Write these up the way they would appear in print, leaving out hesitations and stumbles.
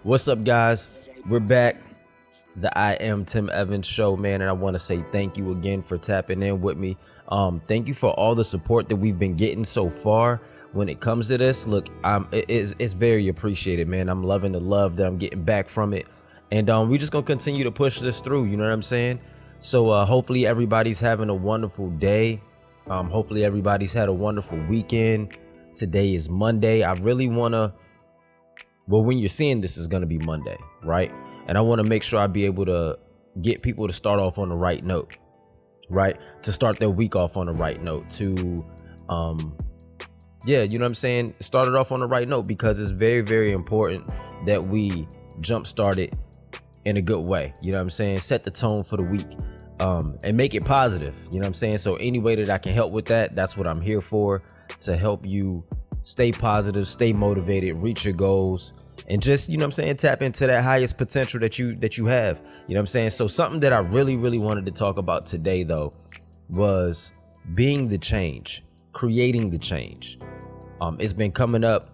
What's up, guys? We're back. The I Am Tim Evans show, man, and I want to say thank you again for tapping in with me. Thank you for all the support that we've been getting so far. When it comes to this, look, it's very appreciated, man. I'm loving the love that I'm getting back from it, and we're just gonna continue to push this through. You know what I'm saying? So hopefully everybody's having a wonderful day. Hopefully everybody's had a wonderful weekend. Today is Monday. I really wanna. Well, when you're seeing this, is gonna be Monday, right? And I want to make sure I be able to get people to start off on the right note, right? To start their week off on the right note, to yeah, you know what I'm saying? Start it off on the right note, because it's very, very important that we jumpstart it in a good way. You know what I'm saying? Set the tone for the week, and make it positive. You know what I'm saying? So any way that I can help with that, that's what I'm here for, to help you stay positive, stay motivated, reach your goals, and just, you know what I'm saying, tap into that highest potential that you have. You know what I'm saying? So something that I really wanted to talk about today, though, was being the change, creating the change. It's been coming up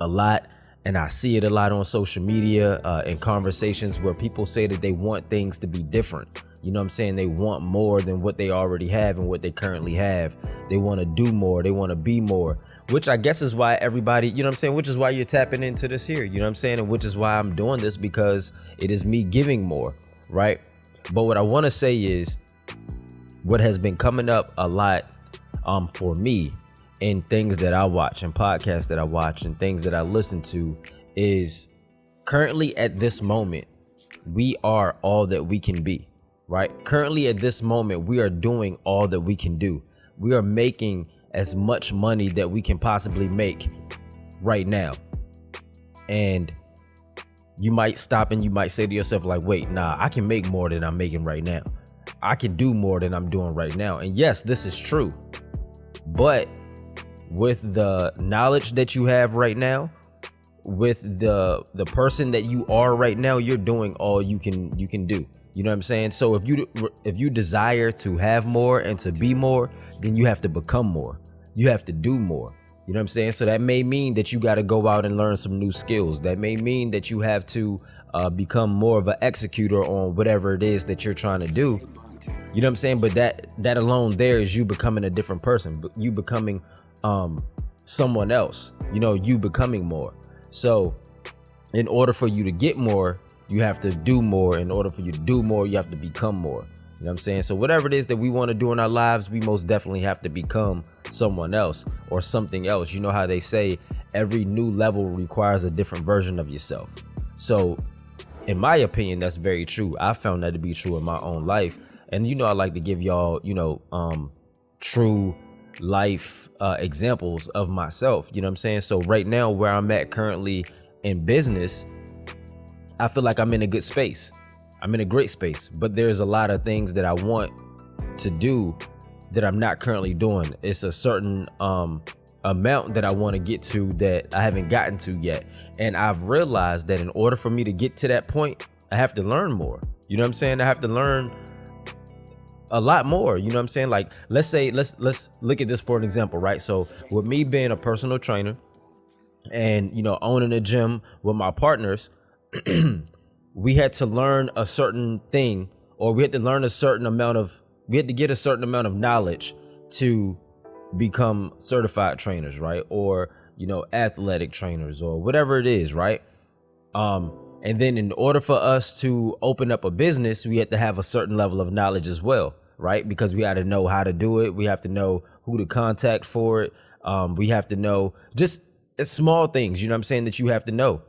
a lot, and I see it a lot on social media, in conversations where people say that they want things to be different. You know what I'm saying? They want more than what they already have and what they currently have. They want to do more. They want to be more, which I guess is why everybody, you know what I'm saying? Which is why you're tapping into this here, you know what I'm saying? And which is why I'm doing this, because it is me giving more, right? But what I want to say is, what has been coming up a lot for me in things that I watch and podcasts that I watch and things that I listen to, is currently at this moment, we are all that we can be, right? Currently at this moment, we are doing all that we can do. We are making as much money that we can possibly make right now. And you might stop and you might say to yourself, like, wait, nah, I can make more than I'm making right now. I can do more than I'm doing right now. And yes, this is true. But with the knowledge that you have right now, with the person that you are right now, you're doing all you can do. You know what I'm saying? So if you desire to have more and to be more, then you have to become more. You have to do more. You know what I'm saying? So that may mean that you got to go out and learn some new skills. That may mean that you have to become more of an executor on whatever it is that you're trying to do. You know what I'm saying? But that alone there is you becoming a different person. You becoming someone else. You know, you becoming more. So in order for you to get more, you have to do more. In order for you to do more, you have to become more. You know what I'm saying? So whatever it is that we want to do in our lives, we most definitely have to become someone else or something else. You know how they say every new level requires a different version of yourself. So in my opinion, that's very true. I found that to be true in my own life. And, you know, I like to give y'all, you know, true life examples of myself. You know what I'm saying? So right now, where I'm at currently in business, I feel like I'm in a good space. I'm in a great space, but there's a lot of things that I want to do that I'm not currently doing. It's a certain amount that I want to get to that I haven't gotten to yet. And I've realized that in order for me to get to that point, I have to learn more. You know what I'm saying? I have to learn a lot more. You know what I'm saying? Like, let's look at this for an example, right? So with me being a personal trainer and, you know, owning a gym with my partners, we had to learn a certain thing, or we had to learn we had to get a certain amount of knowledge to become certified trainers, right? Or, you know, athletic trainers or whatever it is, right? And then in order for us to open up a business, we had to have a certain level of knowledge as well, right? Because we had to know how to do it. We have to know who to contact for it. We have to know just small things, you know what I'm saying, that you have to know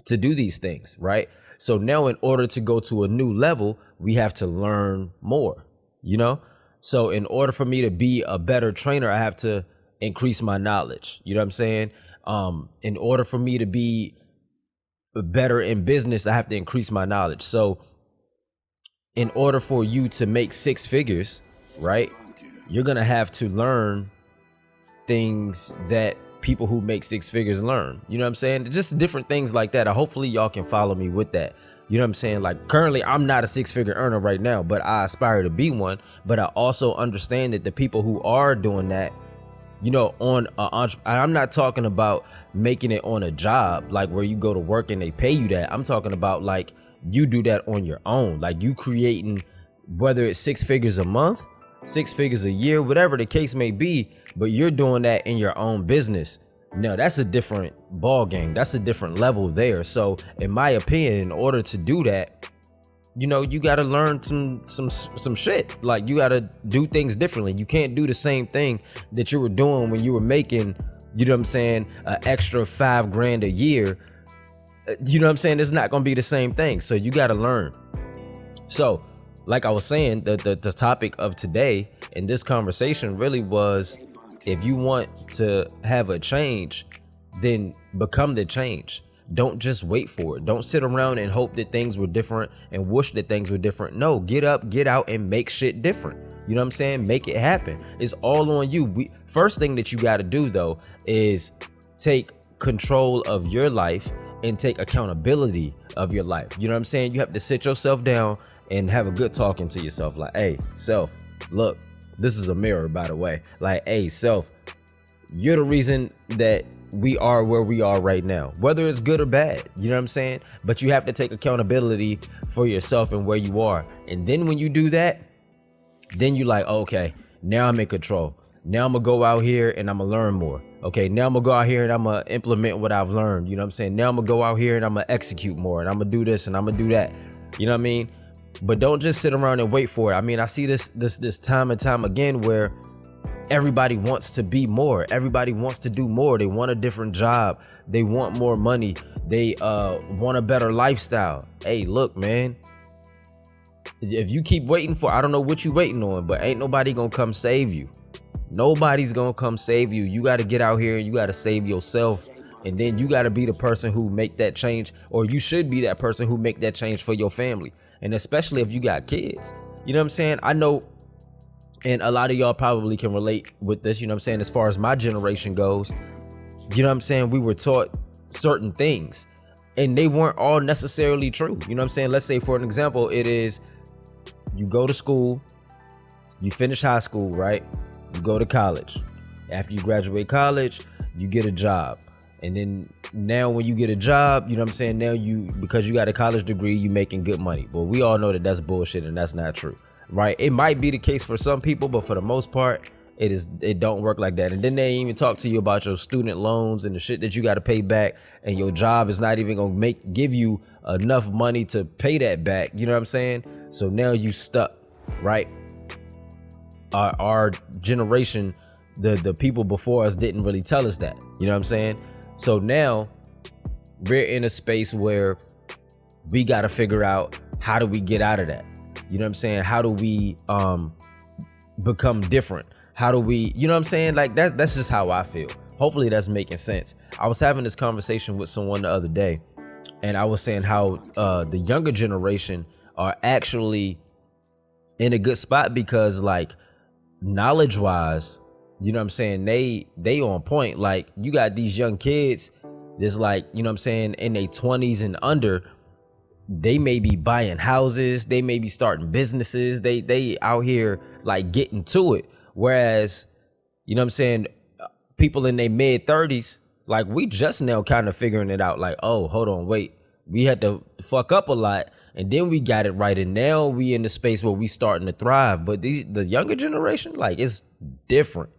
to do these things, right? So now in order to go to a new level, we have to learn more, you know? So in order for me to be a better trainer, I have to increase my knowledge. You know what I'm saying? In order for me to be better in business, I have to increase my knowledge. So in order for you to make six figures, right, you're going to have to learn things that people who make six figures learn. You know what I'm saying? Just different things like that. Hopefully y'all can follow me with that. You know what I'm saying? Like, currently I'm not a six-figure earner right now, but I aspire to be one. But I also understand that the people who are doing that on I'm not talking about making it on a job, like where you go to work and they pay you that. I'm talking about like you do that on your own, like you creating, whether it's 6 figures a month, 6 figures a year, whatever the case may be, but you're doing that in your own business. No, that's a different ball game. That's a different level there. So in my opinion, in order to do that, you got to learn some shit. Like you got to do things differently. You can't do the same thing that you were doing when you were making, an extra $5,000 a year. It's not going to be the same thing. So you got to learn. So like I was saying, the topic of today in this conversation really was, if you want to have a change, then become the change. Don't just wait for it. Don't sit around and hope that things were different and wish that things were different. No, get up, get out and make shit different. You know what I'm saying? Make it happen. It's all on you. First thing that you got to do though is take control of your life and take accountability of your life. You know what I'm saying? You have to sit yourself down and have a good talking to yourself. Like, hey, self, look, this is a mirror, by the way. Like, hey, self, you're the reason that we are where we are right now, whether it's good or bad. You know what I'm saying? But you have to take accountability for yourself and where you are. And then when you do that, then you like, okay, now I'm in control. Now I'm gonna go out here and I'm gonna learn more. Okay, now I'm gonna go out here and I'm gonna implement what I've learned. You know what I'm saying? Now I'm gonna go out here and I'm gonna execute more, and I'm gonna do this and I'm gonna do that. You know what I mean? But don't just sit around and wait for it. I mean, I see this time and time again where everybody wants to be more. Everybody wants to do more. They want a different job. They want more money. They want a better lifestyle. Hey, look, man. If you keep waiting for, I don't know what you waiting on, but ain't nobody gonna come save you. Nobody's gonna come save you. You got to get out here and you got to save yourself. And then you got to be the person who make that change, or you should be that person who make that change for your family. And especially if you got kids, you know what I'm saying? I know, and a lot of y'all probably can relate with this, you know what I'm saying? As far as my generation goes, you know what I'm saying? We were taught certain things and they weren't all necessarily true. You know what I'm saying? Let's say, for an example, it is you go to school, you finish high school, right? You go to college. After you graduate college, you get a job. And then now when you get a job, you know what I'm saying? Now because you got a college degree, you making good money. But we all know that that's bullshit and that's not true, right? It might be the case for some people, but for the most part, it don't work like that. And then they even talk to you about your student loans and the shit that you got to pay back, and your job is not even gonna give you enough money to pay that back. You know what I'm saying? So now you stuck, right? Our generation, the people before us didn't really tell us that. You know what I'm saying? So now we're in a space where we got to figure out, how do we get out of that? You know what I'm saying? How do we become different? How do we, you know what I'm saying? Like that's just how I feel. Hopefully that's making sense. I was having this conversation with someone the other day, and I was saying how the younger generation are actually in a good spot because, like, knowledge wise, you know what I'm saying, they on point. Like, you got these young kids that's like, you know what I'm saying, in their 20s and under, they may be buying houses, they may be starting businesses, they out here like getting to it. Whereas, you know what I'm saying, people in their mid 30s, like, we just now kind of figuring it out. Like, oh, hold on, wait, we had to fuck up a lot and then we got it right, and now we in the space where we starting to thrive. But the younger generation, like, it's different.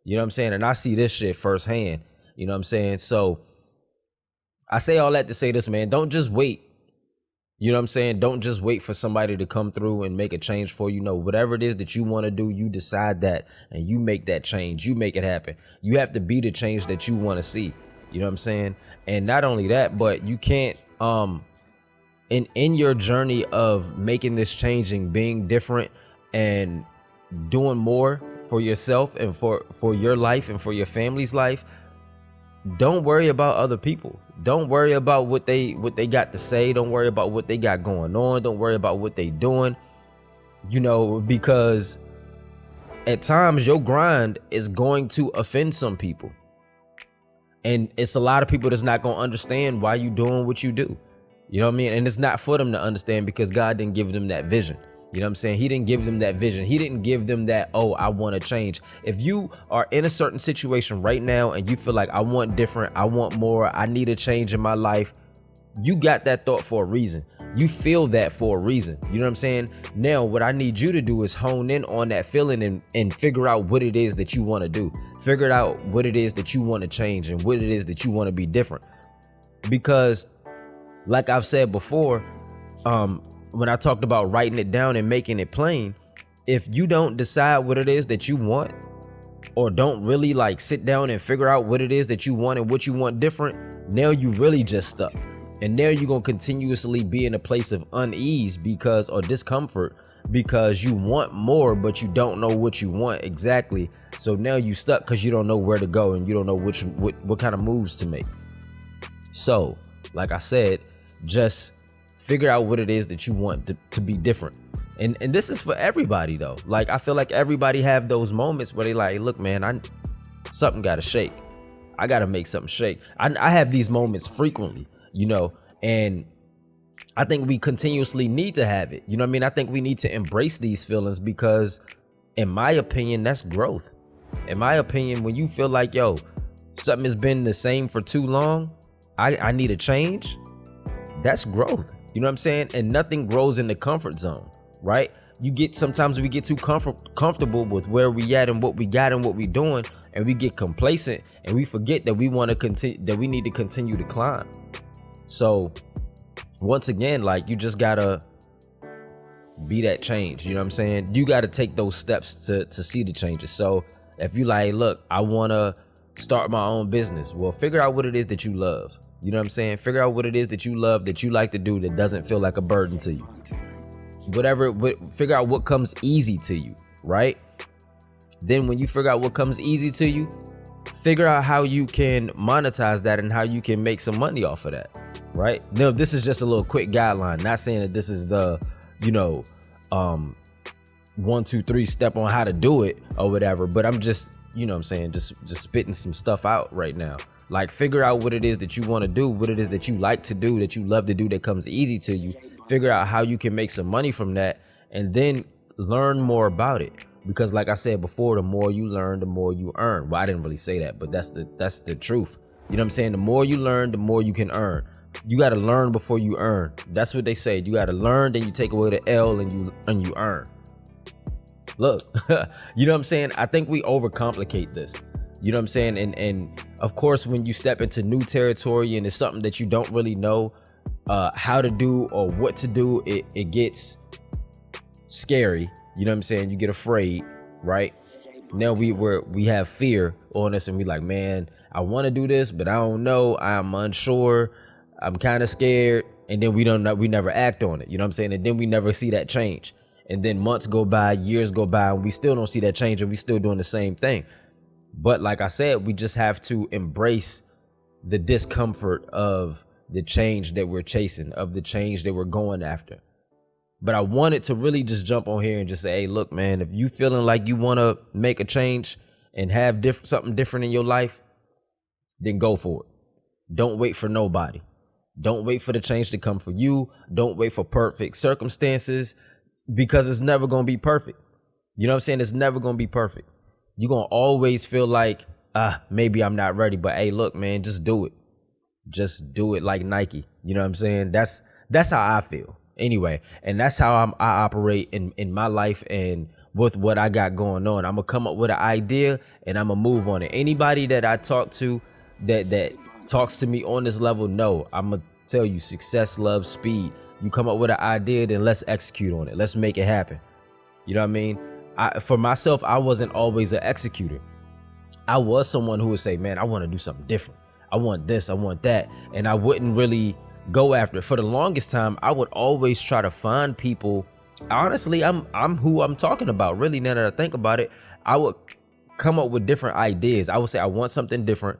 You know what I'm saying? And I see this shit firsthand. You know what I'm saying? So I say all that to say this, man. Don't just wait. You know what I'm saying? Don't just wait for somebody to come through and make a change for you. No, whatever it is that you want to do, you decide that and you make that change. You make it happen. You have to be the change that you want to see. You know what I'm saying? And not only that, but you can't in your journey of making this change and being different and doing more for yourself and for your life and for your family's life, don't worry about other people. Don't worry about what they got to say. Don't worry about what they got going on. Don't worry about what they doing, you know, because at times your grind is going to offend some people, and it's a lot of people that's not going to understand why you doing what you do. You know what I mean? And it's not for them to understand because God didn't give them that vision. You know what I'm saying? He didn't give them that vision. He didn't give them that, oh, I want to change. If you are in a certain situation right now and you feel like I want different, I want more, I need a change in my life, you got that thought for a reason. You feel that for a reason. You know what I'm saying? Now, what I need you to do is hone in on that feeling and figure out what it is that you want to do. Figure out what it is that you want to change and what it is that you want to be different. Because like I've said before, when I talked about writing it down and making it plain, if you don't decide what it is that you want, or don't really like sit down and figure out what it is that you want and what you want different, now you really just stuck. And now you're going to continuously be in a place of unease because, or discomfort, because you want more, but you don't know what you want exactly. So now you stuck because you don't know where to go and you don't know what kind of moves to make. So, like I said, just figure out what it is that you want to be different. And this is for everybody though. Like, I feel like everybody have those moments where they like, look, man, something got to shake. I got to make something shake. I have these moments frequently, you know, and I think we continuously need to have it. You know what I mean? I think we need to embrace these feelings because, in my opinion, that's growth. In my opinion, when you feel like, yo, something has been the same for too long, I need a change, that's growth. You know what I'm saying? And nothing grows in the comfort zone, right? Sometimes we get too comfortable with where we at and what we got and what we doing, and we get complacent and we forget that we want to continue, that we need to continue to climb. So once again, like, you just gotta be that change. You know what I'm saying? You gotta take those steps to see the changes. So if you like, look, I want to start my own business, well, figure out what it is that you love. You know what I'm saying? Figure out what it is that you love, that you like to do, that doesn't feel like a burden to you. Figure out what comes easy to you, right? Then when you figure out what comes easy to you, figure out how you can monetize that and how you can make some money off of that, right? Now, this is just a little quick guideline, not saying that this is the, 1, 2, 3 step on how to do it or whatever, but I'm just, you know what I'm saying, just spitting some stuff out right now. Like, figure out what it is that you want to do, what it is that you like to do, that you love to do, that comes easy to you. Figure out how you can make some money from that, and then learn more about it. Because like I said before, the more you learn, the more you earn. Well, I didn't really say that, but that's the truth. You know what I'm saying? The more you learn, the more you can earn. You got to learn before you earn. That's what they say. You got to learn, then you take away the L and you earn. Look, you know what I'm saying? I think we overcomplicate this. You know what I'm saying? And of course, when you step into new territory and it's something that you don't really know how to do or what to do, it gets scary. You know what I'm saying? You get afraid, right? Now we have fear on us, and we like, man, I want to do this, but I don't know. I'm unsure. I'm kind of scared. And then we never act on it. You know what I'm saying? And then we never see that change. And then months go by, years go by, and we still don't see that change, and we still doing the same thing. But like I said, we just have to embrace the discomfort of the change that we're chasing, of the change that we're going after. But I wanted to really just jump on here and just say, hey, look, man, if you feeling like you want to make a change and have something different in your life, then go for it. Don't wait for nobody. Don't wait for the change to come for you. Don't wait for perfect circumstances, because it's never going to be perfect. You know what I'm saying? It's never going to be perfect. You're going to always feel like, maybe I'm not ready. But hey, look, man, just do it. Just do it like Nike. You know what I'm saying? That's how I feel. Anyway, and that's how I operate in my life and with what I got going on. I'm going to come up with an idea and I'm going to move on it. Anybody that I talk to that talks to me on this level, no, I'm going to tell you, success loves speed. You come up with an idea, then let's execute on it. Let's make it happen. You know what I mean? For myself, I wasn't always an executor. I was someone who would say, man, I want to do something different. I want this, I want that. And I wouldn't really go after it. For the longest time, I would always try to find people. Honestly, I'm who I'm talking about. Really, now that I think about it, I would come up with different ideas. I would say, I want something different.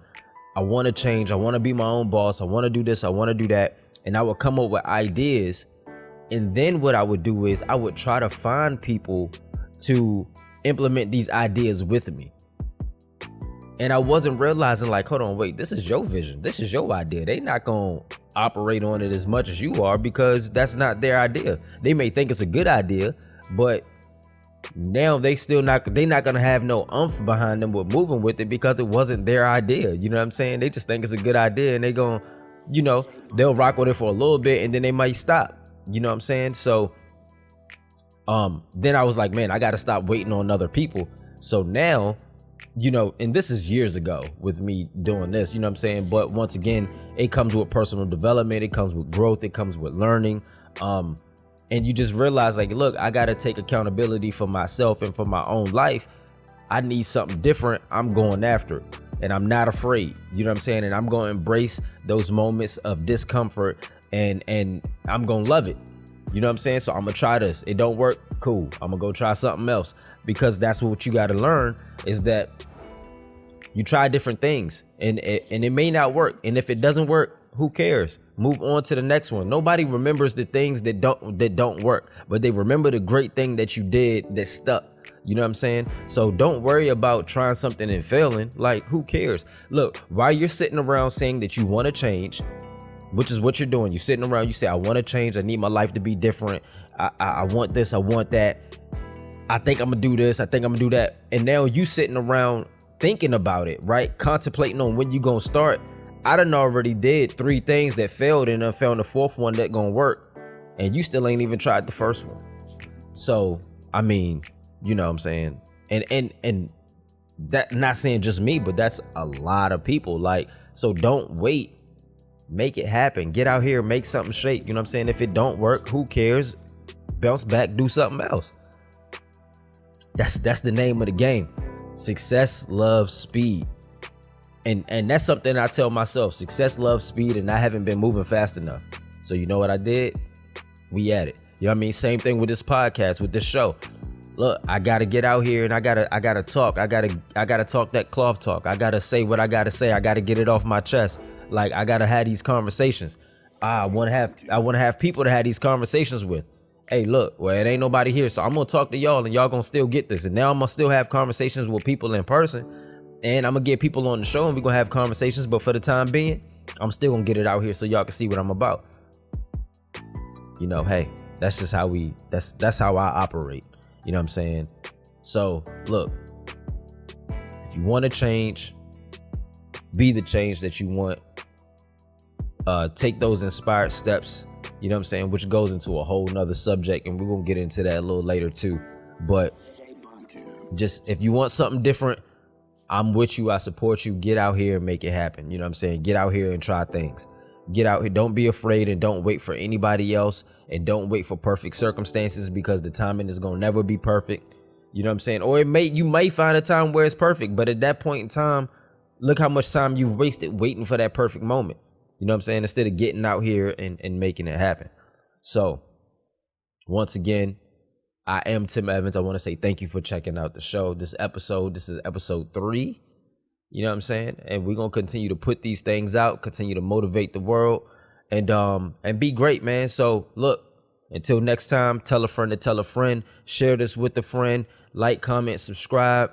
I want to change. I want to be my own boss. I want to do this. I want to do that. And I would come up with ideas. And then what I would do is I would try to find people to implement these ideas with me. And I wasn't realizing, like, hold on, wait, this is your vision. This is your idea. They not going to operate on it as much as you are, because that's not their idea. They may think it's a good idea, But now they not gonna have no umph behind them with moving with it because it wasn't their idea. You know what I'm saying? They just think it's a good idea and they gonna, they'll rock with it for a little bit and then they might stop. You know what I'm saying? So then I was like, man, I gotta stop waiting on other people. So now, and this is years ago with me doing this, you know what I'm saying? But once again, it comes with personal development, it comes with growth, it comes with learning. And you just realize, like, look, I got to take accountability for myself and for my own life. I need something different. I'm going after it and I'm not afraid. You know what I'm saying? And I'm going to embrace those moments of discomfort and I'm going to love it. You know what I'm saying? So I'm going to try this. It don't work. Cool. I'm going to go try something else, because that's what you got to learn, is that you try different things and it may not work. And if it doesn't work, who cares? Move on to the next one. Nobody remembers the things that don't work, but they remember the great thing that you did that stuck. You know what I'm saying? So don't worry about trying something and failing. Like, who cares? Look, while you're sitting around saying that you want to change, which is what you're doing, you're sitting around, you say, I want to change. I need my life to be different. I want this. I want that. I think I'm gonna do this. I think I'm gonna do that. And now you sitting around thinking about it, right? Contemplating on when you gonna start. I done already did 3 things that failed and I found the 4th one that gonna work, and you still ain't even tried the first one. So, I mean, you know what I'm saying? And that, not saying just me, but that's a lot of people. Like, so don't wait, make it happen. Get out here, make something shake. You know what I'm saying? If it don't work, who cares? Bounce back, do something else. That's the name of the game. Success loves speed. And that's something I tell myself. Success loves speed, and I haven't been moving fast enough. So you know what I did? We at it. You know what I mean? Same thing with this podcast, with this show. Look, I gotta get out here and I gotta talk. I gotta talk that cloth talk. I gotta say what I gotta say. I gotta get it off my chest. Like, I gotta have these conversations. I wanna have people to have these conversations with. Hey, look, well, it ain't nobody here, so I'm gonna talk to y'all and y'all gonna still get this. And now I'm gonna still have conversations with people in person. And I'm gonna get people on the show and we're gonna have conversations, but for the time being, I'm still gonna get it out here so y'all can see what I'm about. Hey, that's just how that's how I operate. You know what I'm saying? So look, if you want to change, be the change that you want. Take those inspired steps, you know what I'm saying, which goes into a whole nother subject, and we're gonna get into that a little later too. But just, if you want something different, I'm with you. I support you. Get out here and make it happen. You know what I'm saying? Get out here and try things. Get out here. Don't be afraid, and don't wait for anybody else, and don't wait for perfect circumstances, because the timing is going to never be perfect. You know what I'm saying? Or you may find a time where it's perfect, but at that point in time, look how much time you've wasted waiting for that perfect moment. You know what I'm saying? Instead of getting out here and making it happen. So once again, I am Tim Evans. I want to say thank you for checking out the show. This is episode 3. You know what I'm saying? And we're going to continue to put these things out, continue to motivate the world, and be great, man. So look, until next time, tell a friend to tell a friend, share this with a friend, like, comment, subscribe,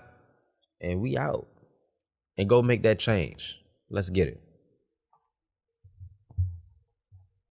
and we out. And go make that change. Let's get it.